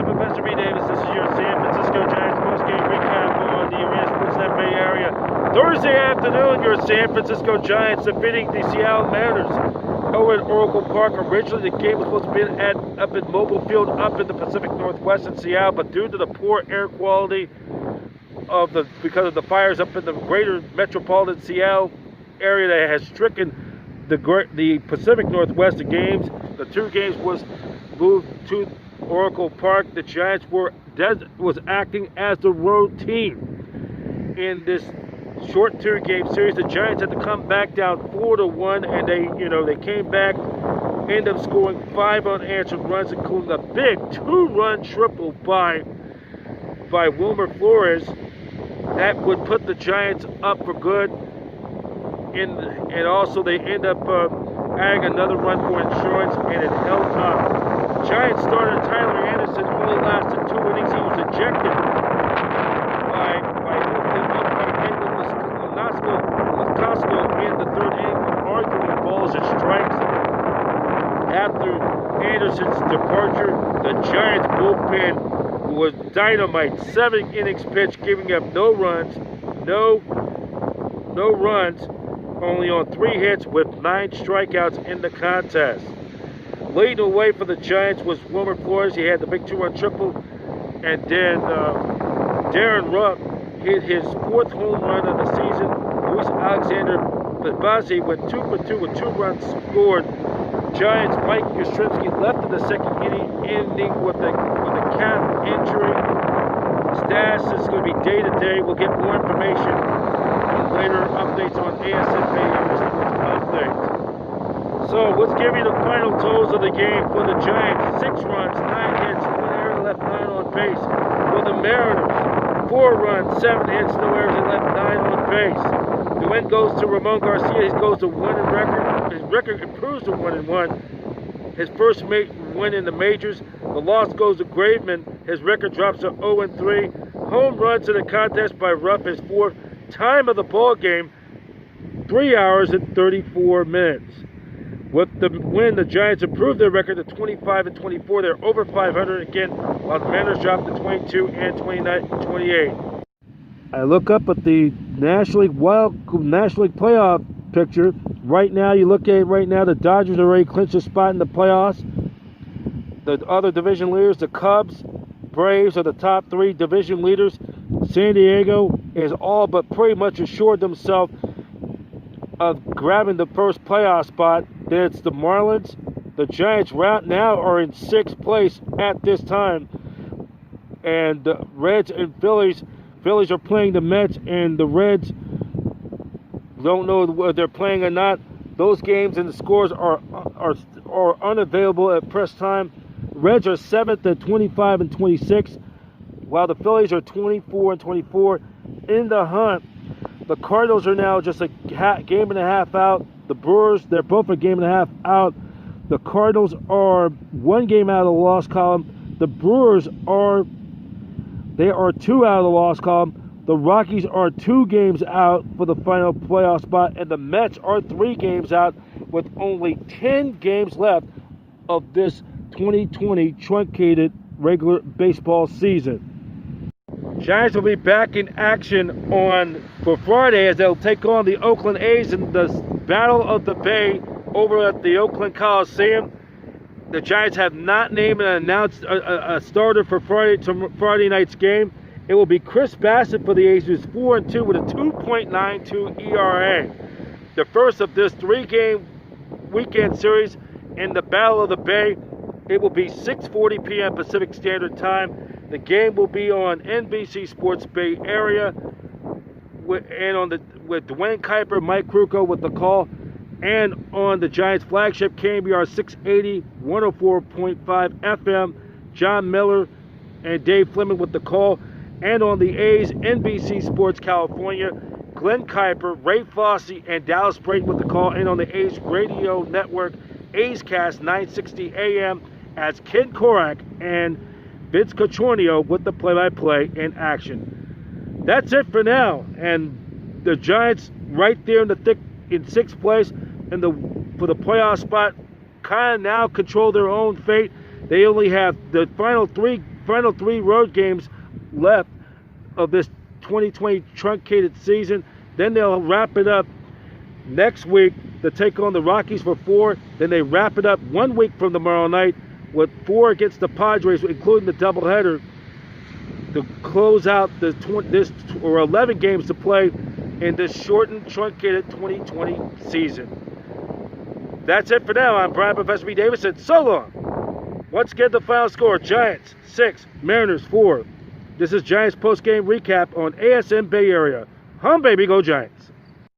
I'm Professor B. Davis. This is your San Francisco Giants postgame recap on the Arena Sportsnet Bay Area. Thursday afternoon, your San Francisco Giants defeating the Seattle Mariners over at Oracle Park. Originally, the game was supposed to be up at Mobile Field, up in the Pacific Northwest in Seattle, but due to the poor air quality because of the fires up in the greater metropolitan Seattle area that has stricken the Pacific Northwest, the two games was moved to Oracle Park. The Giants was acting as the road team in this short two-game series. The Giants had to come back down 4-1, and they came back, ended up scoring 5 unanswered runs, including a big 2-run triple by Wilmer Flores. That would put the Giants up for good. And also they end up adding another run for insurance, and it held up. Giants starter Tyler Anderson only lasted 2 innings. He was ejected by Lascaux in the third inning for arguing balls and strikes. After Anderson's departure, the Giants bullpen was dynamite. 7 innings pitched, giving up no runs, only on 3 hits with 9 strikeouts in the contest. Leading away for the Giants was Wilmer Flores. He had the big 2-run triple, and then Darren Rupp hit his 4th home run of the season. Luis Alexander Babazzi went 2 for 2 with 2 runs scored. Giants Mike Yastrzemski left in the second inning with a calf injury. Status is going to be day to day. We'll get more information and later updates on ASN Bay Area Sports Updates. So let's give you the final totals of the game for the Giants. 6 runs, 9 hits, 1 error, left 9 on base. For the Mariners, 4 runs, 7 hits, no errors, and left 9 on base. The win goes to Ramon Garcia. He goes to 1 in record. His record improves to 1-1. His first win in the majors. The loss goes to Graveman. His record drops to 0-3. Home runs in the contest by Rupp, his 4th. Time of the ball game, 3 hours and 34 minutes. With the win, the Giants improved their record to 25-24. They're over 500 again, while the Mariners dropped to 22 and 28. I look up at the National League playoff picture. Right now, the Dodgers already clinched a spot in the playoffs. The other division leaders, the Cubs, Braves, are the top 3 division leaders. San Diego is all but pretty much assured themselves of grabbing the first playoff spot. Then it's the Marlins. The Giants right now are in 6th place at this time. And the Reds and Phillies are playing the Mets, and the Reds don't know whether they're playing or not. Those games and the scores are unavailable at press time. Reds are 7th at 25-26, while the Phillies are 24-24 in the hunt. The Cardinals are now just a game and a half out. The Brewers, they're both a game and a half out. The Cardinals are 1 game out of the loss column. The Brewers are 2 out of the loss column. The Rockies are 2 games out for the final playoff spot, and the Mets are 3 games out with only 10 games left of this 2020 truncated regular baseball season. Giants will be back in action for Friday as they'll take on the Oakland A's in the Battle of the Bay over at the Oakland Coliseum. The Giants have not named and announced a starter for Friday night's game. It will be Chris Bassett for the A's, who's 4-2 with a 2.92 ERA. The first of this 3-game weekend series in the Battle of the Bay. It will be 6:40 p.m. Pacific Standard Time. The game will be on NBC Sports Bay Area with Dwayne Kuiper, Mike Krukow with the call, and on the Giants flagship KBR 680, 104.5 FM, John Miller and Dave Fleming with the call, and on the A's NBC Sports California, Glenn Kuiper, Ray Fosse, and Dallas Brayton with the call, and on the A's radio network, A's Cast 960 AM, as Ken Korak and Vince Cochornio with the play-by-play in action. That's it for now, and the Giants right there in the thick in 6th place for the playoff spot kind of now control their own fate. They only have the final 3 final 3 road games left of this 2020 truncated season. Then they'll wrap it up next week to take on the Rockies for 4. Then they wrap it up 1 week from tomorrow night with 4 against the Padres, including the doubleheader, to close out this 11 games to play in this shortened, truncated 2020 season. That's it for now. I'm Brian Professor B. Davidson. So long. Once again, the final score: Giants 6, Mariners 4. This is Giants post-game recap on ASN Bay Area. Hum, baby, go Giants.